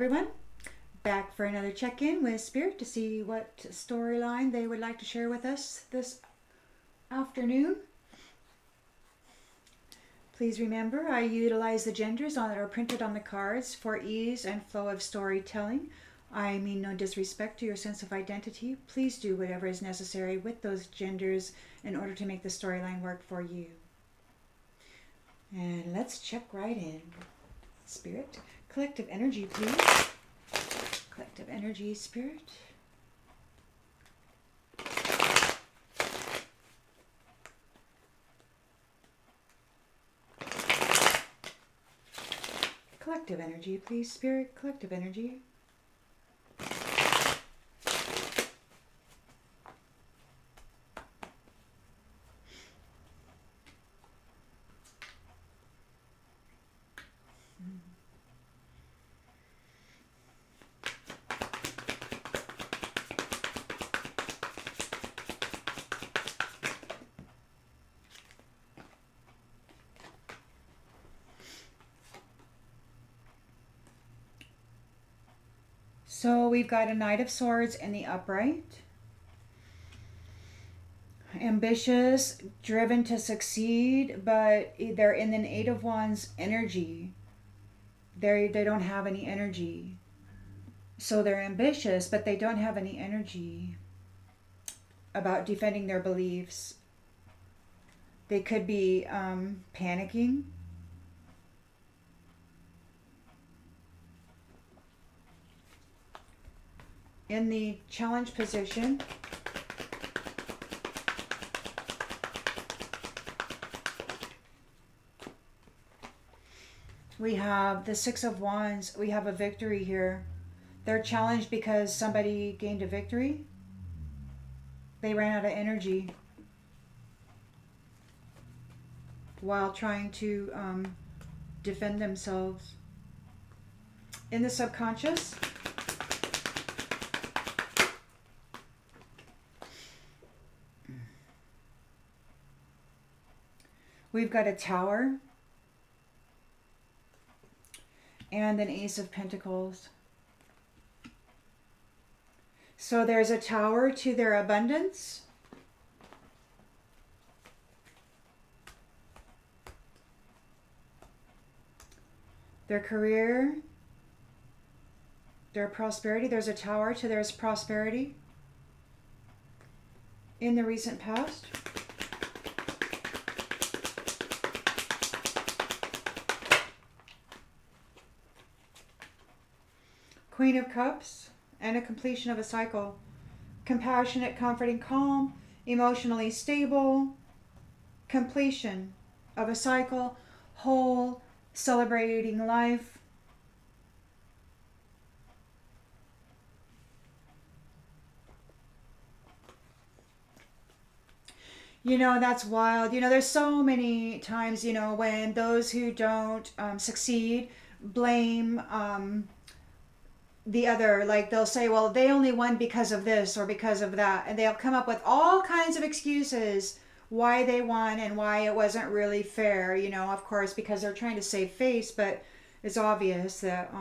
everyone. Back for another check-in with Spirit to see what storyline they would like to share with us this afternoon. Please remember, I utilize the genders that are printed on the cards for ease and flow of storytelling. I mean no disrespect to your sense of identity. Please do whatever is necessary with those genders in order to make the storyline work for you. And let's check right in. Spirit, collective energy, please. Collective energy, Spirit. Collective energy, please, Spirit. Collective energy. So we've got a Knight of Swords in the upright. Ambitious, driven to succeed, but they're in an Eight of Wands energy. They don't have any energy. So they're ambitious, but they don't have any energy about defending their beliefs. They could be panicking. In the challenge position, we have the Six of Wands. We have a victory here. They're challenged because somebody gained a victory. They ran out of energy while trying to defend themselves. In the subconscious, we've got a Tower and an Ace of Pentacles. So there's a Tower to their abundance. Their career, their prosperity. There's a Tower to their prosperity in the recent past. Queen of Cups and a completion of a cycle. Compassionate, comforting, calm, emotionally stable. Completion of a cycle, whole, celebrating life. You know, that's wild. You know, there's so many times, you know, when those who don't succeed blame the other. Like, they'll say, well, they only won because of this or because of that. And they'll come up with all kinds of excuses why they won and why it wasn't really fair, you know, of course, because they're trying to save face, but it's obvious that,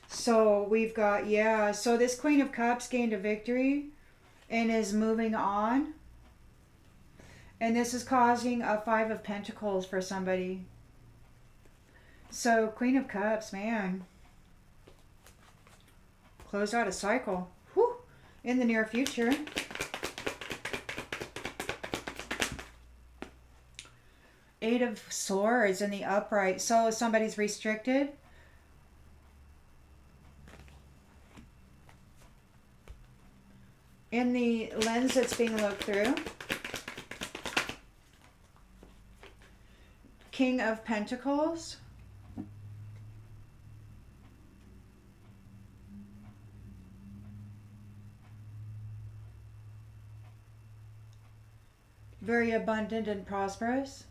so we've got, yeah, so this Queen of Cups gained a victory and is moving on. And this is causing a Five of Pentacles for somebody. So Queen of Cups, man, closed out a cycle. Whew. In the near future. Eight of Swords in the upright. So somebody's restricted. In the lens that's being looked through. King of Pentacles. Very abundant and prosperous.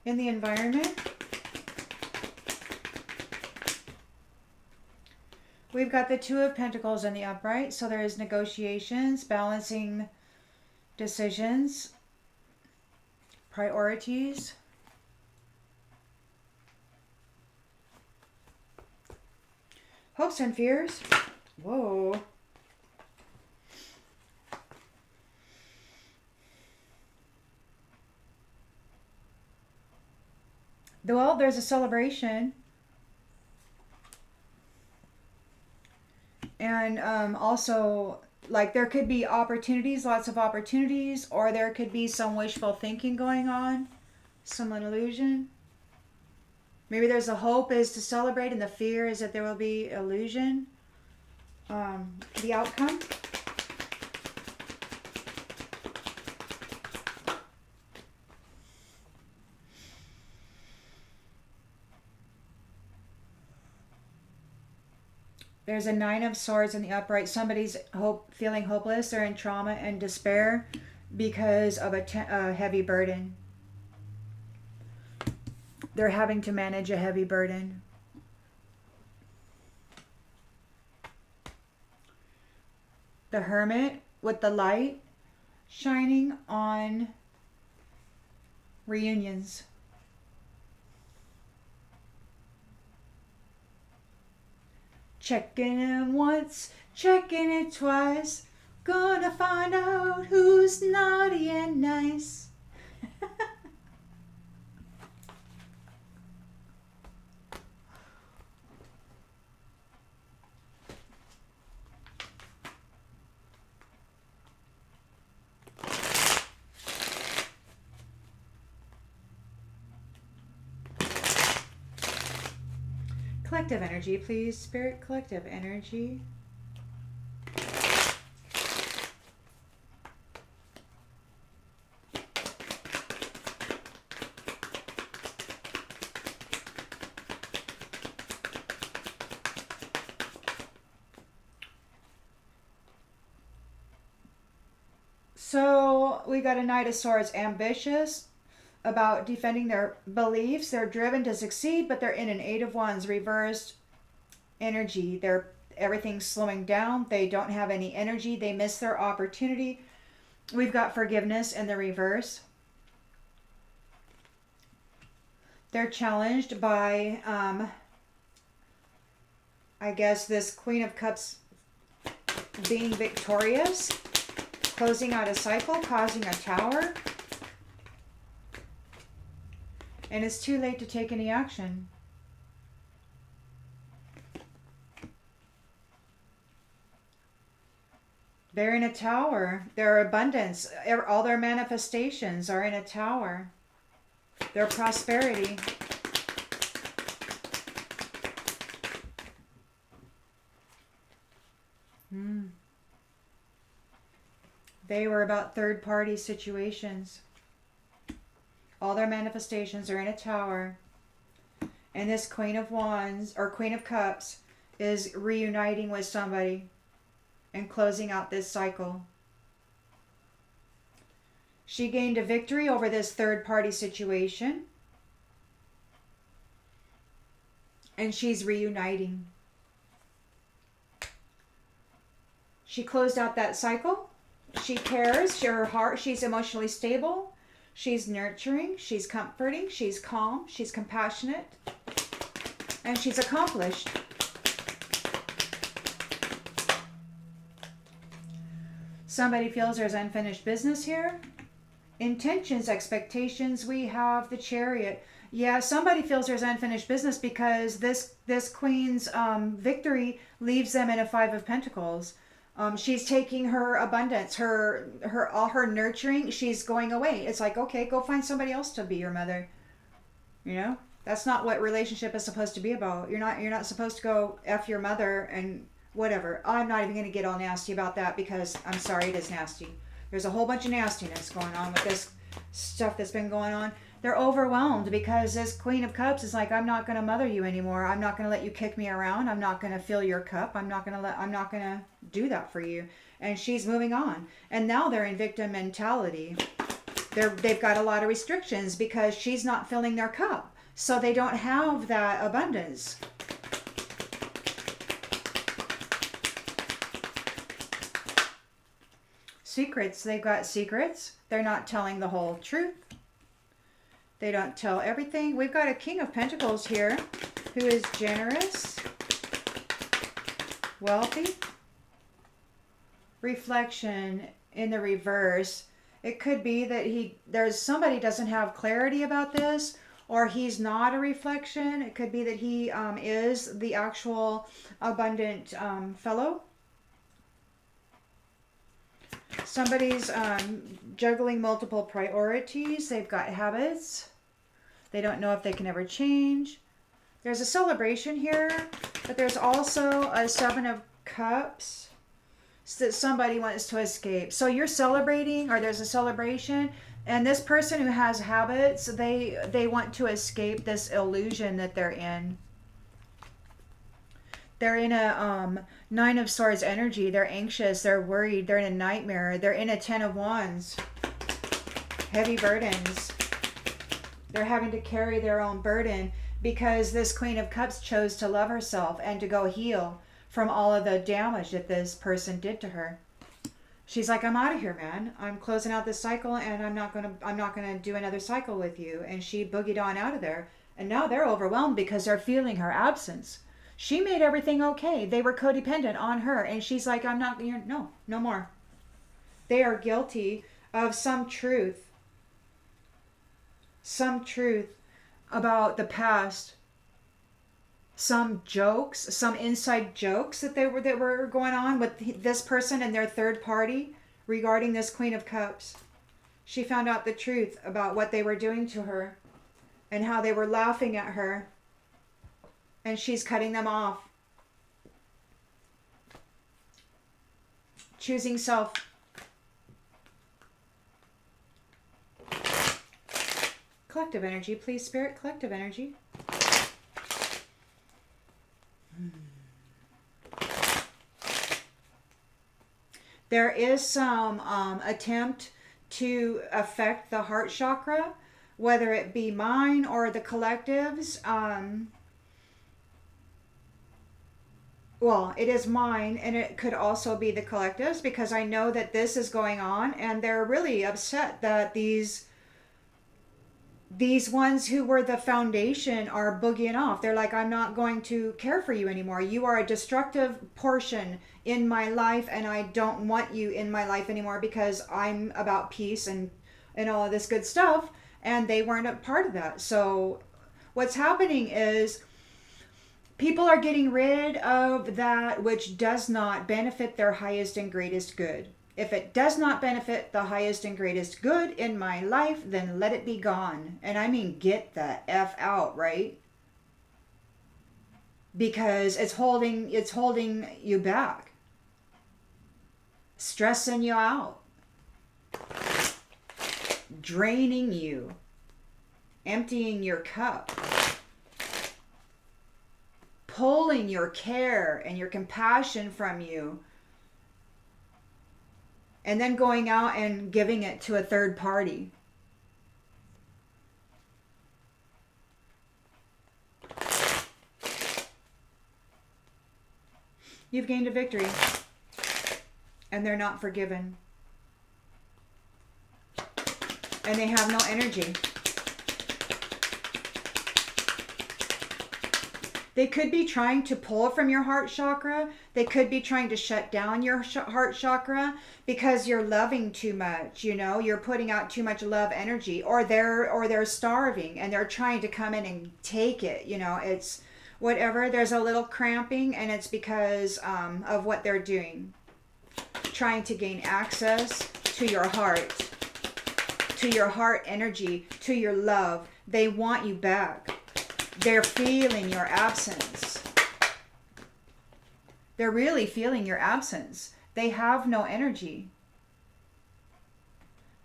In the environment, we've got the Two of Pentacles in the upright. So there is negotiations, balancing decisions, Priorities. Hopes and fears. Whoa. Well, there's a celebration. And also, like, there could be opportunities, lots of opportunities, or there could be some wishful thinking going on, some illusion. Maybe there's a hope is to celebrate, and the fear is that there will be illusion. The outcome. There's a 9 of Swords in the upright. Somebody's feeling hopeless. They're in trauma and despair because of a heavy burden. They're having to manage a heavy burden. The Hermit with the light shining on reunions. Checking it once, checking it twice. Gonna find out who's naughty and nice. Collective energy, please. Spirit, collective energy. So we got a Knight of Swords, ambitious about defending their beliefs. They're driven to succeed, but they're in an 8 of Wands, reversed energy. Everything's slowing down. They don't have any energy. They miss their opportunity. We've got forgiveness in the reverse. They're challenged by, I guess, this Queen of Cups being victorious, closing out a cycle, causing a tower. And it's too late to take any action. They're in a tower. Their abundance, all their manifestations are in a tower. Their prosperity. They were about third-party situations. All their manifestations are in a tower. And this Queen of Wands, or Queen of Cups, is reuniting with somebody and closing out this cycle. She gained a victory over this third-party situation. And she's reuniting. She closed out that cycle. She cares. Her heart, she's emotionally stable. She's nurturing, she's comforting, she's calm, she's compassionate, and she's accomplished. Somebody feels there's unfinished business here. Intentions, expectations, we have the Chariot. Yeah, somebody feels there's unfinished business because this Queen's victory leaves them in a 5 of Pentacles. She's taking her abundance, all her nurturing. She's going away. It's like, okay, go find somebody else to be your mother. You know, that's not what relationship is supposed to be about. You're not supposed to go F your mother and whatever. I'm not even going to get all nasty about that because I'm sorry, it is nasty. There's a whole bunch of nastiness going on with this stuff that's been going on. They're overwhelmed because this Queen of Cups is like, I'm not going to mother you anymore. I'm not going to let you kick me around. I'm not going to fill your cup. I'm not going to do that for you. And she's moving on. And now they're in victim mentality. They've got a lot of restrictions because she's not filling their cup. So they don't have that abundance. Secrets. They've got secrets. They're not telling the whole truth. They don't tell everything. We've got a King of Pentacles here who is generous, wealthy. Reflection in the reverse. It could be that there's somebody doesn't have clarity about this, or he's not a reflection. It could be that he is the actual abundant fellow. Somebody's juggling multiple priorities. They've got habits. They don't know if they can ever change. There's a celebration here, but there's also a Seven of Cups that somebody wants to escape. So you're celebrating, or there's a celebration, and this person who has habits, they want to escape this illusion that they're in. They're in a Nine of Swords energy. They're anxious. They're worried. They're in a nightmare. They're in a Ten of Wands. Heavy burdens. They're having to carry their own burden because this Queen of Cups chose to love herself and to go heal from all of the damage that this person did to her. She's like, I'm out of here, man. I'm closing out this cycle, and I'm not gonna do another cycle with you. And she boogied on out of there. And now they're overwhelmed because they're feeling her absence. She made everything okay. They were codependent on her, and she's like, no more. They are guilty of some truth about the past, some jokes, some inside jokes that were going on with this person and their third party regarding this Queen of Cups. She found out the truth about what they were doing to her and how they were laughing at her. And she's cutting them off. Choosing self. Collective energy, please, Spirit. Collective energy. There is some attempt to affect the heart chakra, whether it be mine or the collectives. Well, it is mine, and it could also be the collectives, because I know that this is going on, and they're really upset that these ones who were the foundation are boogieing off. They're like, I'm not going to care for you anymore. You are a destructive portion in my life, and I don't want you in my life anymore because I'm about peace and all of this good stuff, and they weren't a part of that. So what's happening is people are getting rid of that which does not benefit their highest and greatest good. If it does not benefit the highest and greatest good in my life, then let it be gone. And I mean, get the F out, right? Because it's holding you back. Stressing you out. Draining you. Emptying your cup. Pulling your care and your compassion from you, and then going out and giving it to a third party. You've gained a victory, and they're not forgiven, and they have no energy. They could be trying to pull from your heart chakra. They could be trying to shut down your heart chakra because you're loving too much. You know, you're putting out too much love energy, or they're starving and they're trying to come in and take it. You know, it's whatever. There's a little cramping, and it's because of what they're doing, trying to gain access to your heart energy, to your love. They want you back. They're feeling your absence. They're really feeling your absence. They have no energy.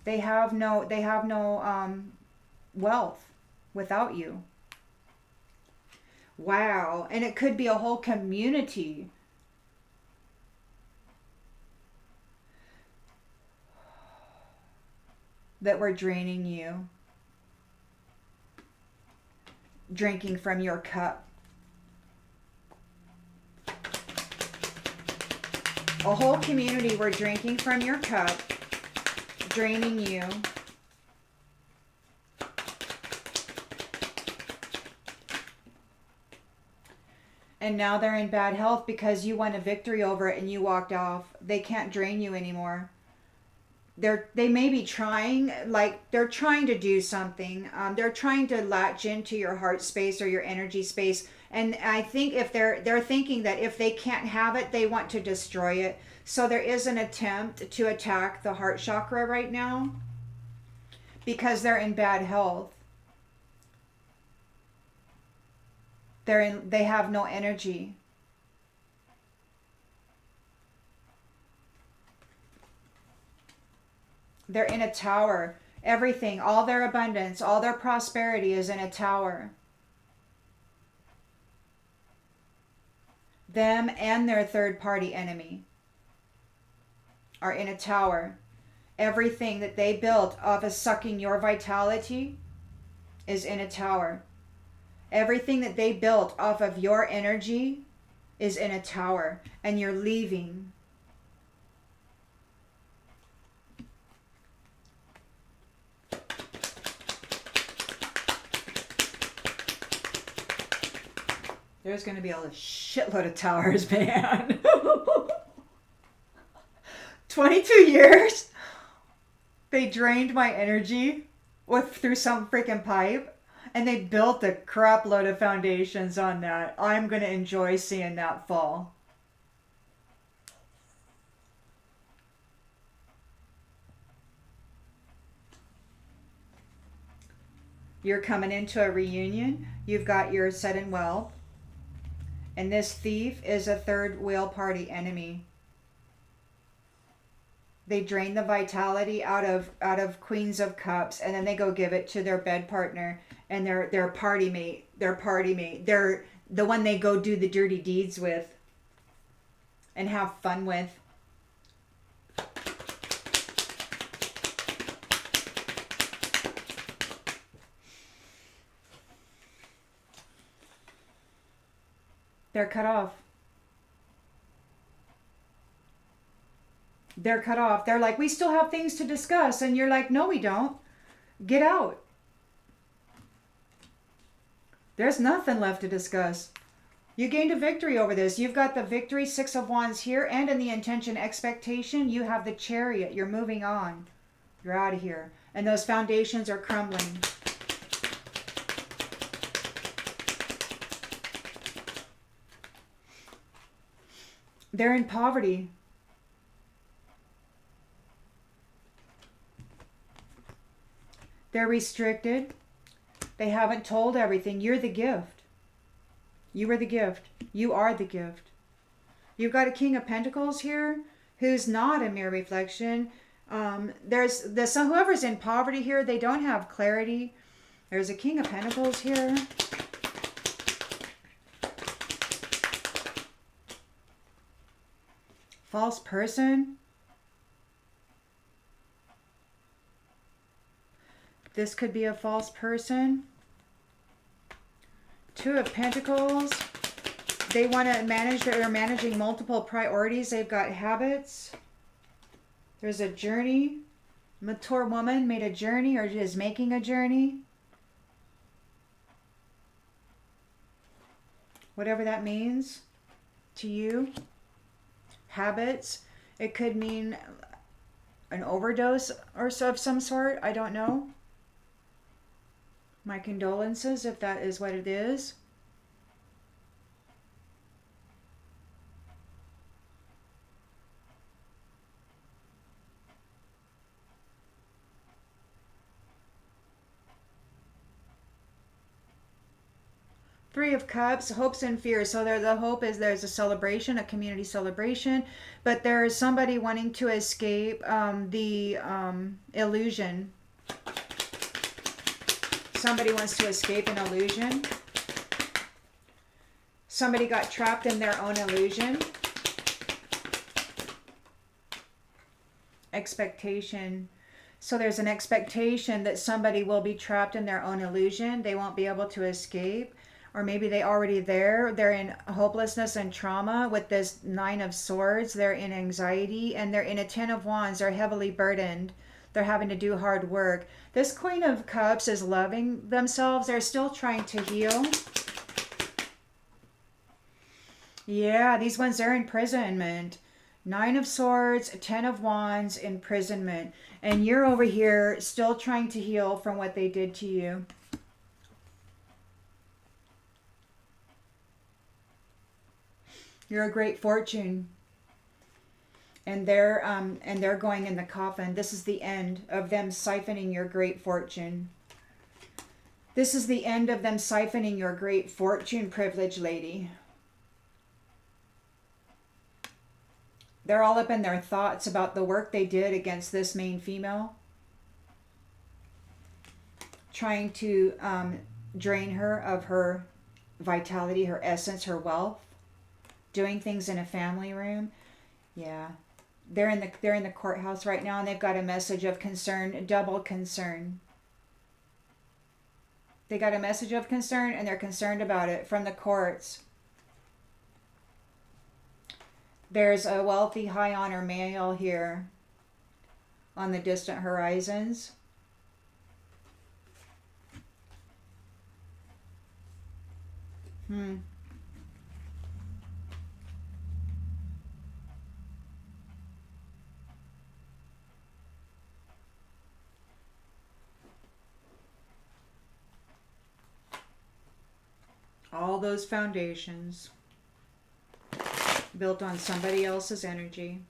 They have no wealth without you. Wow. And it could be a whole community. That were draining you. Drinking from your cup. A whole community were drinking from your cup, draining you. And now they're in bad health because you won a victory over it and you walked off. They can't drain you anymore. They may be trying, like they're trying to do something. They're trying to latch into your heart space or your energy space. And I think if they're thinking that if they can't have it, they want to destroy it. So there is an attempt to attack the heart chakra right now because they're in bad health. They have no energy. They're in a tower. Everything, all their abundance, all their prosperity is in a tower. Them and their third party enemy are in a tower. Everything that they built off of sucking your vitality is in a tower. Everything that they built off of your energy is in a tower, and you're leaving. There's going to be a shitload of towers, man. 22 years? They drained my energy through some freaking pipe, and they built a crap load of foundations on that. I'm going to enjoy seeing that fall. You're coming into a reunion. You've got your set in wealth. And this thief is a third wheel party enemy. They drain the vitality out of Queens of Cups, and then they go give it to their bed partner and their party mate. They're the one they go do the dirty deeds with and have fun with. They're cut off. They're cut off. They're like, we still have things to discuss. And you're like, no, we don't. Get out. There's nothing left to discuss. You gained a victory over this. You've got the victory, Six of Wands here, and in the intention expectation, you have the Chariot. You're moving on. You're out of here. And those foundations are crumbling. They're in poverty. They're restricted. They haven't told everything. You're the gift. You were the gift. You are the gift. You've got a King of Pentacles here who's not a mere reflection. There's whoever's in poverty here, they don't have clarity. There's a King of Pentacles here. False person. This could be a false person. Two of Pentacles. They want to manage, they're managing multiple priorities. They've got habits. There's a journey. Mature woman made a journey or is making a journey. Whatever that means to you. Habits. It could mean an overdose or so of some sort. I don't know. My condolences if that is what it is. Three of Cups, hopes and fears. So the hope is there's a celebration, a community celebration, but there's somebody wanting to escape the illusion. Somebody wants to escape an illusion. Somebody got trapped in their own illusion. Expectation. So there's an expectation that somebody will be trapped in their own illusion. They won't be able to escape. Or maybe they already there. They're in hopelessness and trauma with this Nine of Swords. They're in anxiety and they're in a Ten of Wands. They're heavily burdened. They're having to do hard work. This Queen of Cups is loving themselves. They're still trying to heal. Yeah, these ones are imprisonment. Nine of Swords, Ten of Wands, imprisonment. And you're over here still trying to heal from what they did to you. You're a great fortune. And they're going in the coffin. This is the end of them siphoning your great fortune. This is the end of them siphoning your great fortune, privileged lady. They're all up in their thoughts about the work they did against this main female, trying to drain her of her vitality, her essence, her wealth, doing things in a family room. Yeah. They're in the courthouse right now, and they've got a message of concern, double concern. They got a message of concern, and they're concerned about it from the courts. There's a wealthy, high honor male here on the distant horizons. Hmm. All those foundations built on somebody else's energy.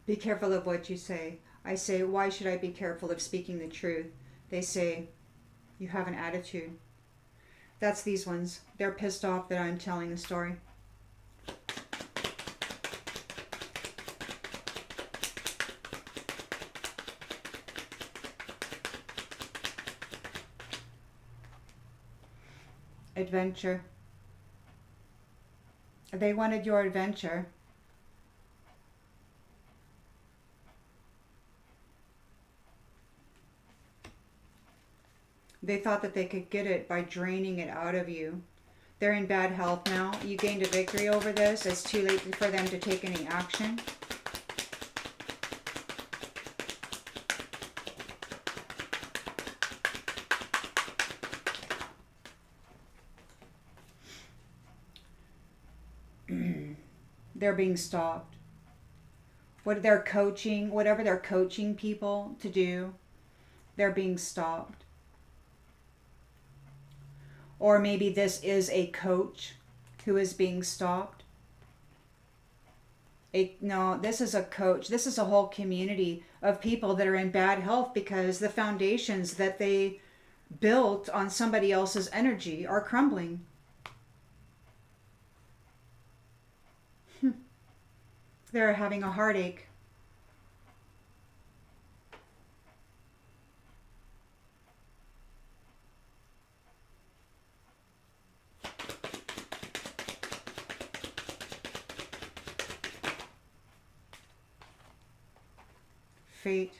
Be careful of what you say. I say, why should I be careful of speaking the truth? They say, you have an attitude. That's these ones. They're pissed off that I'm telling the story. Adventure. They wanted your adventure. They thought that they could get it by draining it out of you. They're in bad health now. You gained a victory over this. It's too late for them to take any action. They're being stopped. Whatever they're coaching people to do, they're being stopped. Or maybe this is a coach who is being stopped. No, this is a coach. This is a whole community of people that are in bad health because the foundations that they built on somebody else's energy are crumbling. They're having a heartache. Fate.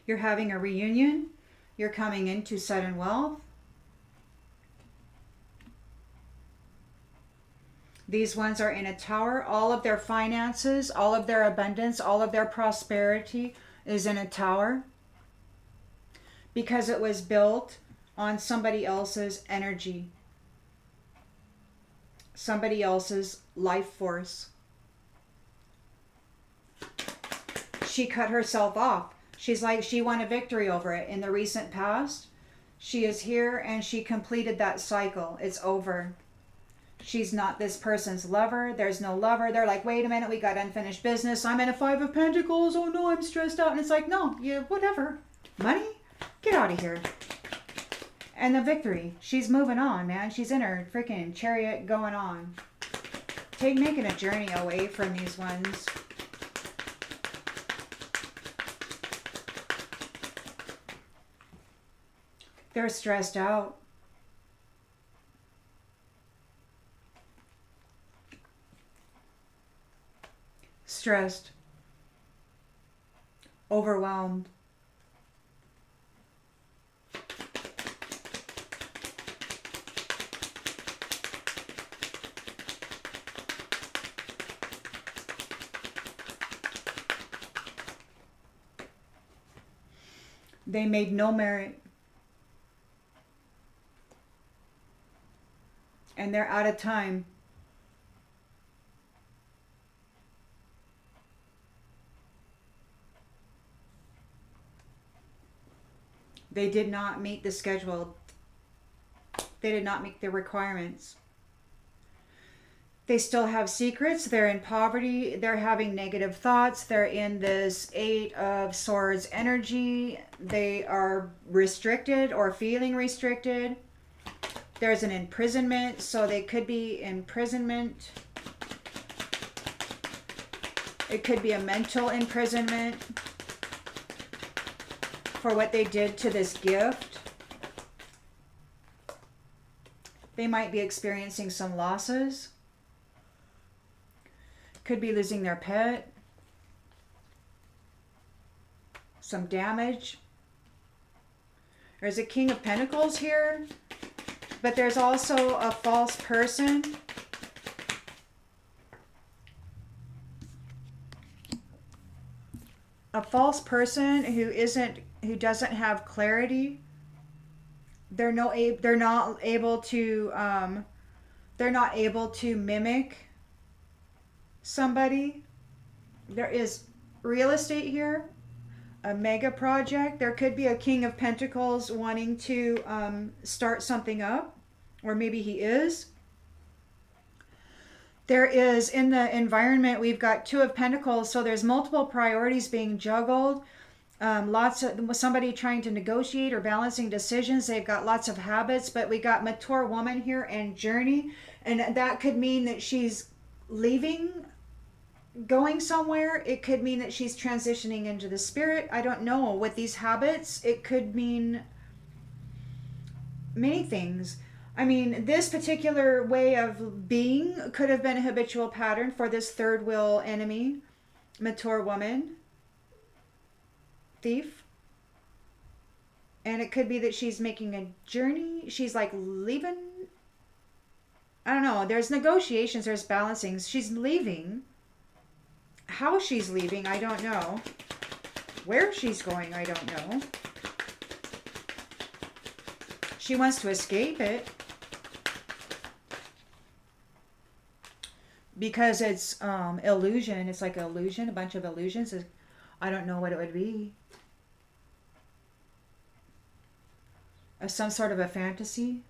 You're having a reunion. You're coming into sudden wealth. These ones are in a tower. All of their finances, all of their abundance, all of their prosperity is in a tower because it was built on somebody else's energy, somebody else's life force. She cut herself off. She's like, she won a victory over it in the recent past. She is here and she completed that cycle. It's over. She's not this person's lover. There's no lover. They're like, wait a minute, we got unfinished business. I'm in a Five of Pentacles. Oh no, I'm stressed out. And it's like, no, yeah, whatever. Money? Get out of here. And the victory. She's moving on, man. She's in her freaking chariot going on. Making a journey away from these ones. They're stressed out. Stressed. Overwhelmed. They made no merit. And they're out of time. They did not meet the schedule. They did not meet the requirements. They still have secrets. They're in poverty. They're having negative thoughts. They're in this Eight of Swords energy. They are restricted or feeling restricted. There's an imprisonment, so they could be imprisonment. It could be a mental imprisonment for what they did to this gift. They might be experiencing some losses. Could be losing their pet. Some damage. There's a King of Pentacles here, but there's also a false person. A false person who doesn't have clarity. They're not able to mimic somebody. There is real estate here, a mega project. There could be a King of Pentacles wanting to start something up, or maybe he is. There is, in the environment, we've got Two of Pentacles, so there's multiple priorities being juggled. Lots of somebody trying to negotiate or balancing decisions. They've got lots of habits, but we got mature woman here and journey, and that could mean that she's leaving, going somewhere. It could mean that she's transitioning into the spirit. I don't know. With these habits, it could mean many things. I mean, this particular way of being could have been a habitual pattern for this third wheel enemy, mature woman, thief. And it could be that she's making a journey. She's like leaving. I don't know. There's negotiations. There's balancings. She's leaving. How she's leaving, I don't know. Where she's going, I don't know. She wants to escape it. Because it's illusion. It's like illusion, a bunch of illusions. I don't know what it would be. Some sort of a fantasy.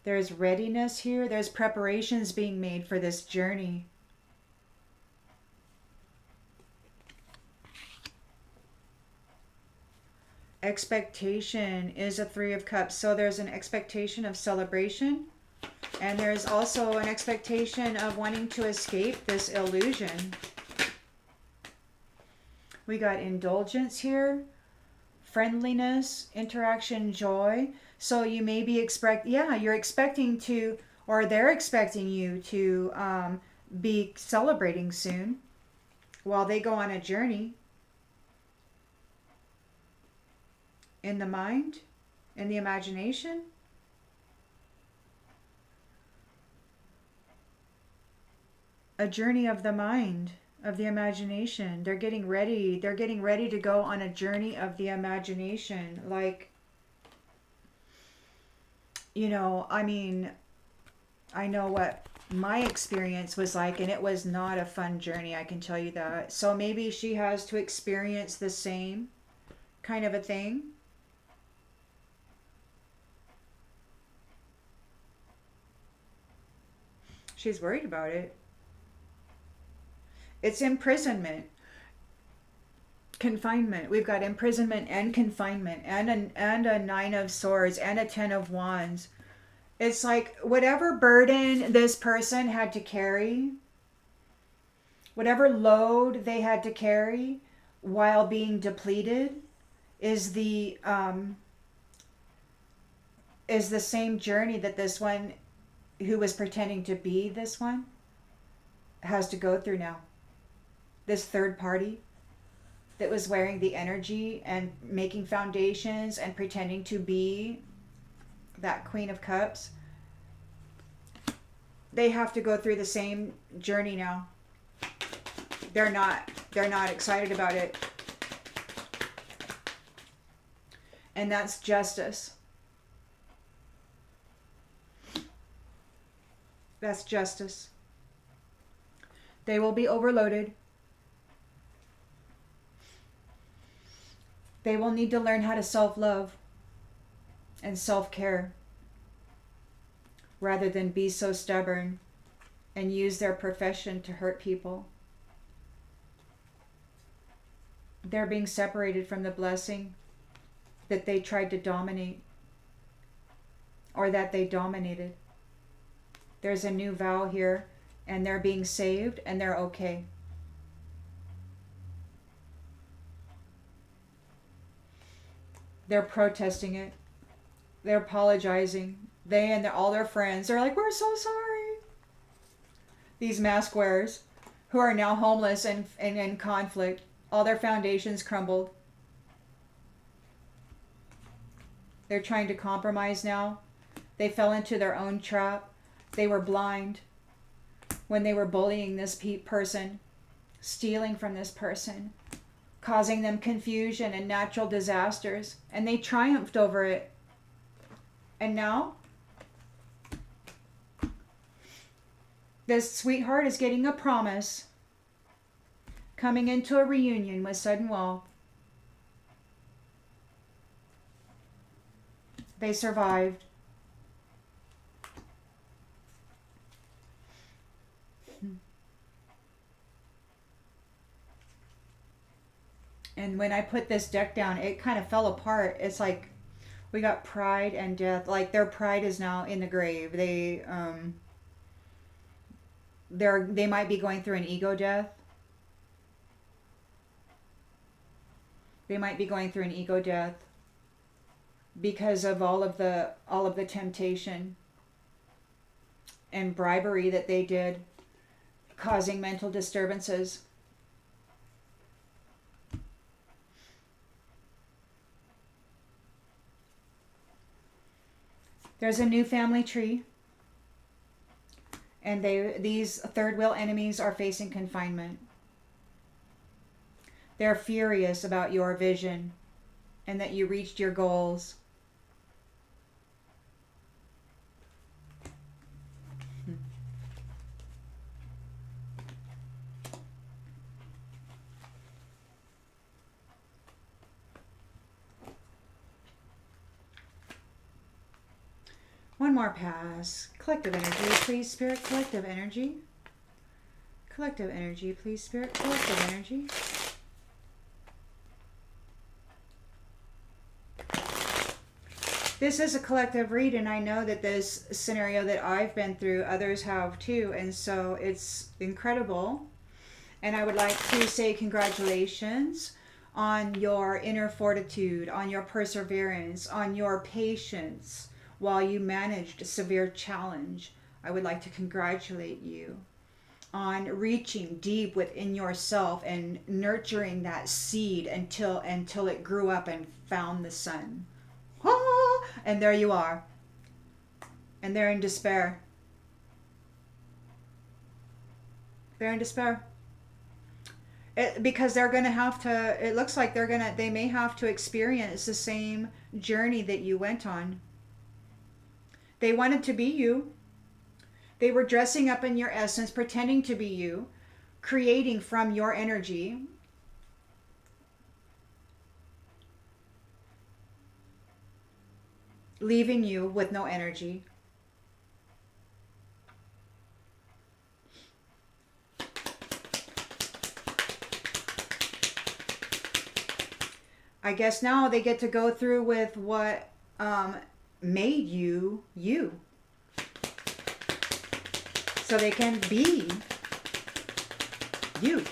There's readiness here. There's preparations being made for this journey. Expectation is a Three of Cups. So there's an expectation of celebration. And there's also an expectation of wanting to escape this illusion. We got indulgence here. Friendliness, interaction, joy. So you may be you're expecting to, or they're expecting you to be celebrating soon while they go on a journey. In the mind, in the imagination. A journey of the mind, of the imagination. They're getting ready. They're getting ready to go on a journey of the imagination. Like, you know, I mean, I know what my experience was like, and it was not a fun journey, I can tell you that. So maybe she has to experience the same kind of a thing. She's worried about it. It's imprisonment, confinement. We've got imprisonment and confinement, and a nine of swords and a 10 of wands. It's like whatever burden this person had to carry, whatever load they had to carry while being depleted, is the same journey that this one who was pretending to be this one has to go through now. This third party that was wearing the energy and making foundations and pretending to be that Queen of Cups, they have to go through the same journey now. They're not excited about it. And that's justice. That's justice. They will be overloaded. They will need to learn how to self-love and self-care rather than be so stubborn and use their profession to hurt people. They're being separated from the blessing that they tried to dominate or that they dominated. There's a new vow here, and they're being saved, and they're okay. They're protesting it. They're apologizing. They and all their friends, they're like, we're so sorry. These mask wearers who are now homeless and in conflict, all their foundations crumbled. They're trying to compromise now. They fell into their own trap. They were blind when they were bullying this person, stealing from this person, causing them confusion and natural disasters, and they triumphed over it. And now, this sweetheart is getting a promise, coming into a reunion with sudden wealth. They survived. And when I put this deck down, it kind of fell apart. It's like we got pride and death. Like their pride is now in the grave. They might be going through an ego death. They might be going through an ego death because of all of the temptation and bribery that they did, causing mental disturbances. There's a new family tree, and these third wheel enemies are facing confinement. They're furious about your vision and that you reached your goals. One more pass. Collective energy, please, Spirit. Collective energy. Collective energy, please, Spirit. Collective energy. This is a collective read, and I know that this scenario that I've been through, others have too, and so it's incredible. And I would like to say congratulations on your inner fortitude, on your perseverance, on your patience while you managed a severe challenge. I would like to congratulate you on reaching deep within yourself and nurturing that seed until it grew up and found the sun. Ah, and there you are. And they're in despair. They're in despair. Because they're going to have to, it looks like they may have to experience the same journey that you went on. They wanted to be you. They were dressing up in your essence, pretending to be you, creating from your energy. Leaving you with no energy. I guess now they get to go through with what made you you. So they can be you.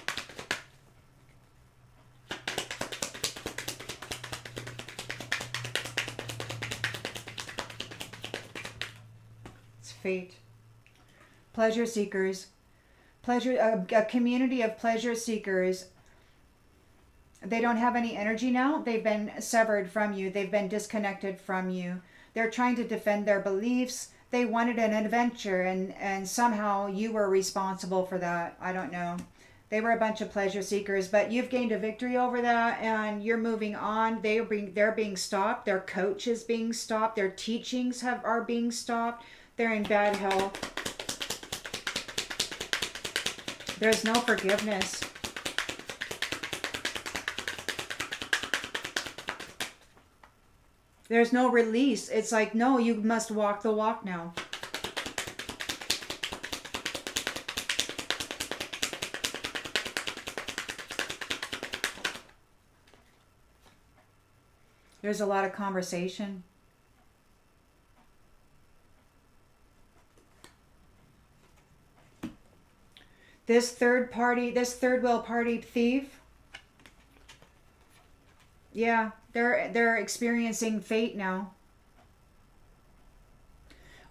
It's fate. Pleasure seekers. A community of pleasure seekers. They don't have any energy now. They've been severed from you. They've been disconnected from you. They're trying to defend their beliefs. They wanted an adventure, and somehow you were responsible for that. I don't know. They were a bunch of pleasure seekers, but you've gained a victory over that, and you're moving on. They're being stopped. Their coach is being stopped. Their teachings are being stopped. They're in bad health. There's no forgiveness. There's no release. It's like, no, you must walk the walk now. There's a lot of conversation. This third wheel party thief, yeah, they're experiencing fate now.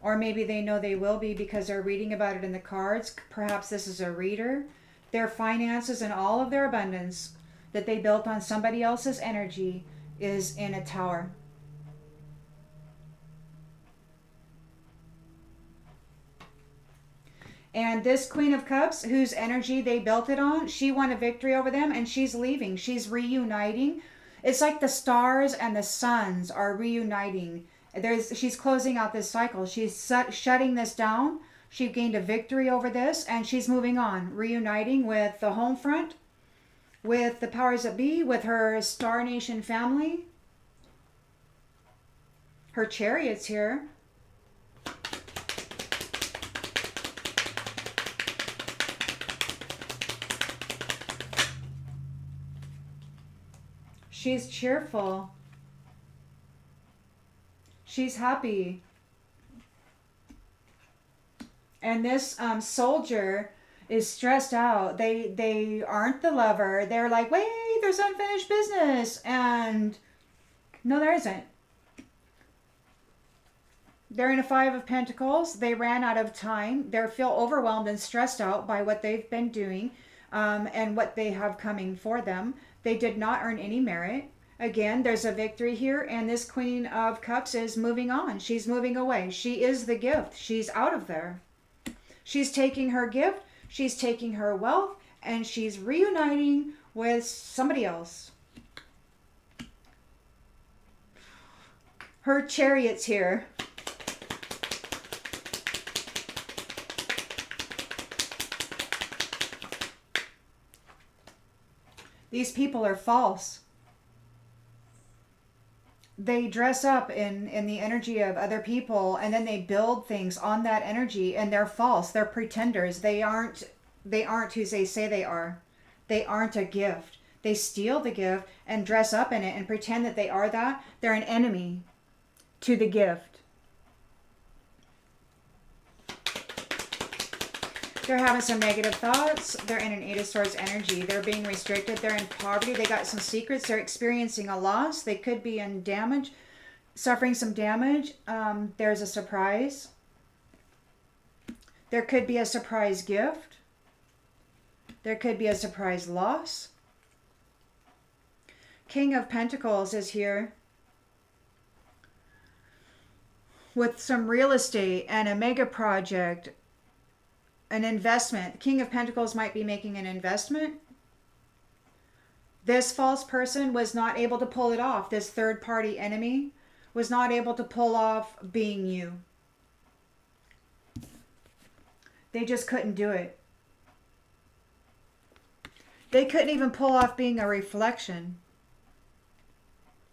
Or maybe they know they will be because they're reading about it in the cards. Perhaps this is a reader. Their finances and all of their abundance that they built on somebody else's energy is in a tower. And this Queen of Cups, whose energy they built it on, she won a victory over them, and she's leaving. She's reuniting. It's like the stars and the suns are reuniting. She's closing out this cycle. She's shutting this down. She gained a victory over this, and she's moving on, reuniting with the home front, with the powers that be, with her Star Nation family. Her Chariot's here. She's cheerful. She's happy. And this soldier is stressed out. They aren't the lover. They're like, wait, there's unfinished business. And no, there isn't. They're in a Five of Pentacles. They ran out of time. They feel overwhelmed and stressed out by what they've been doing and what they have coming for them. They did not earn any merit. Again, there's a victory here, and this Queen of Cups is moving on. She's moving away. She is the gift. She's out of there. She's taking her gift, she's taking her wealth, and she's reuniting with somebody else. Her Chariot's here. These people are false. They dress up in the energy of other people, and then they build things on that energy, and they're false. They're pretenders. They aren't who they say they are. They aren't a gift. They steal the gift and dress up in it and pretend that they are that. They're an enemy to the gift. They're having some negative thoughts. They're in an Eight of Swords energy. They're being restricted. They're in poverty. They got some secrets. They're experiencing a loss. They could be in damage, suffering some damage. There's a surprise. There could be a surprise gift. There could be a surprise loss. King of Pentacles is here with some real estate and a mega project. An investment. King of Pentacles might be making an investment. This false person was not able to pull it off. This third party enemy was not able to pull off being you. They just couldn't do it. They couldn't even pull off being a reflection.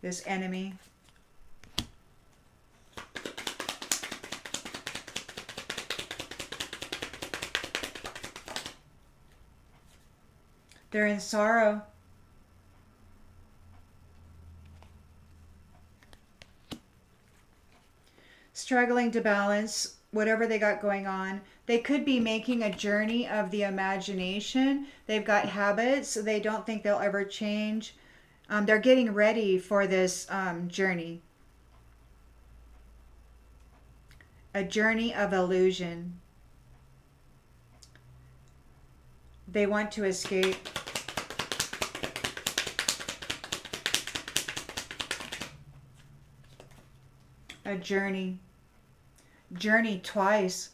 This enemy. They're in sorrow. Struggling to balance whatever they got going on. They could be making a journey of the imagination. They've got habits. They don't think they'll ever change. They're getting ready for this journey. A journey of illusion. They want to escape. A journey. Journey twice.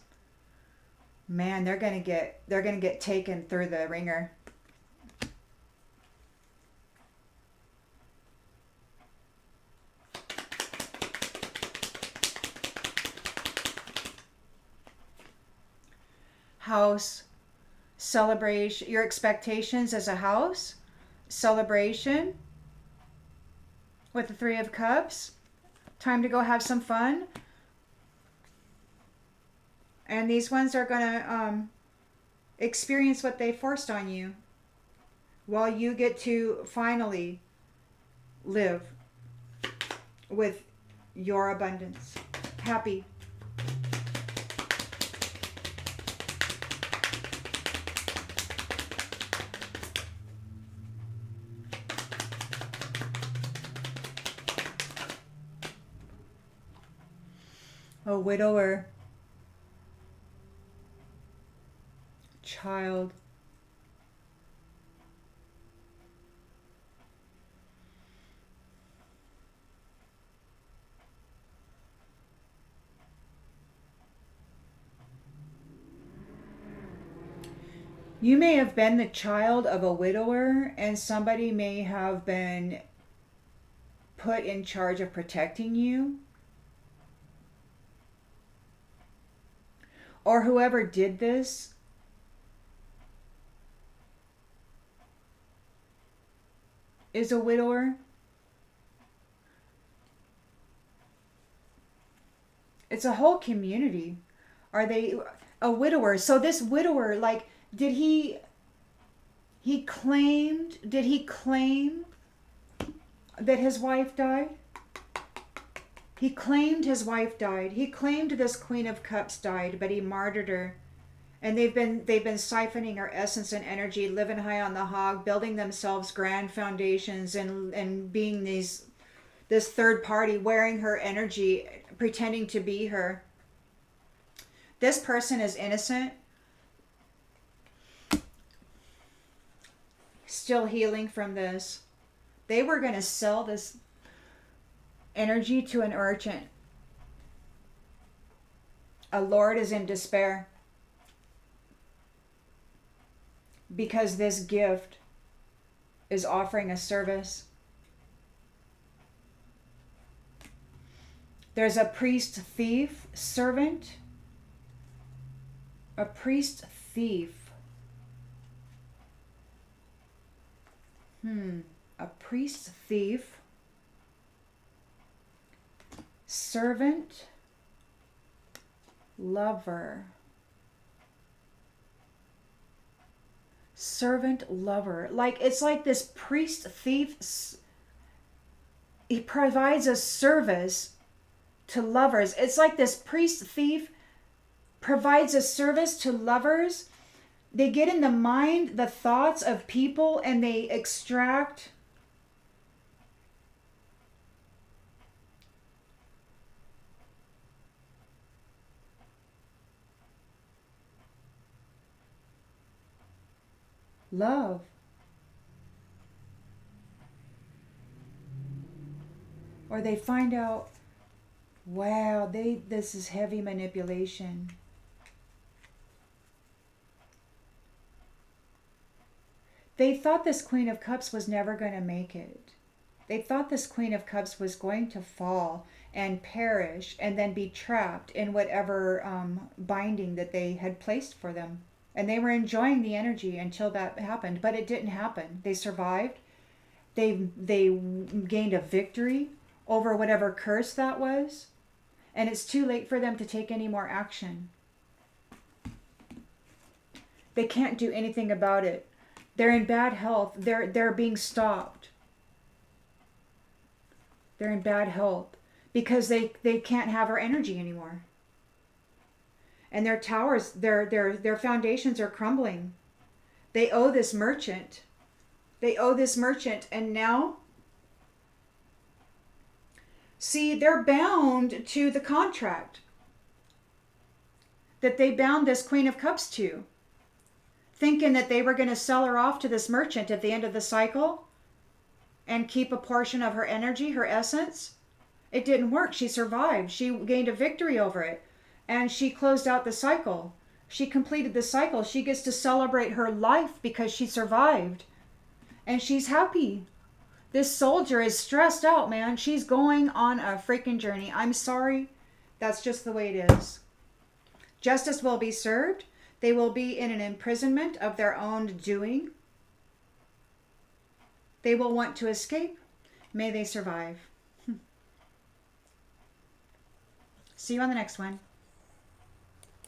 Man, they're gonna get taken through the ringer. House. Celebration. Your expectations as a house. Celebration. With the Three of Cups. Time to go have some fun. And these ones are going to experience what they forced on you while you get to finally live with your abundance. Happy. A widower. Child. You may have been the child of a widower, and somebody may have been put in charge of protecting you. Or whoever did this is a widower. It's a whole community. Are they a widower? So this widower, like, did he claim that his wife died? He claimed his wife died. He claimed this Queen of Cups died, but he martyred her. And they've been siphoning her essence and energy, living high on the hog, building themselves grand foundations, and being this third party, wearing her energy, pretending to be her. This person is innocent, still healing from this. They were going to sell this energy to an urchin. A lord is in despair because this gift is offering a service. There's a priest thief servant. A priest thief. A priest thief. Servant. Lover. Servant lover. Like, it's like this priest thief. He provides a service to lovers. It's like this priest thief provides a service to lovers. They get in the mind, the thoughts of people, and they extract love. Or they find out, wow, this is heavy manipulation. They thought this Queen of Cups was never going to make it. They thought this Queen of Cups was going to fall and perish and then be trapped in whatever binding that they had placed for them. And they were enjoying the energy until that happened, but it didn't happen. They survived. They gained a victory over whatever curse that was, and it's too late for them to take any more action. They can't do anything about it. They're in bad health. They're being stopped. They're in bad health because they can't have our energy anymore. And their towers, their foundations are crumbling. They owe this merchant. They owe this merchant, and now, see, they're bound to the contract that they bound this Queen of Cups to, thinking that they were going to sell her off to this merchant at the end of the cycle and keep a portion of her energy, her essence. It didn't work. She survived. She gained a victory over it, and she closed out the cycle. She completed the cycle. She gets to celebrate her life because she survived, and she's happy. This soldier is stressed out, man. She's going on a freaking journey. I'm sorry. That's just the way it is. Justice will be served. They will be in an imprisonment of their own doing. They will want to escape. May they survive. See you on the next one.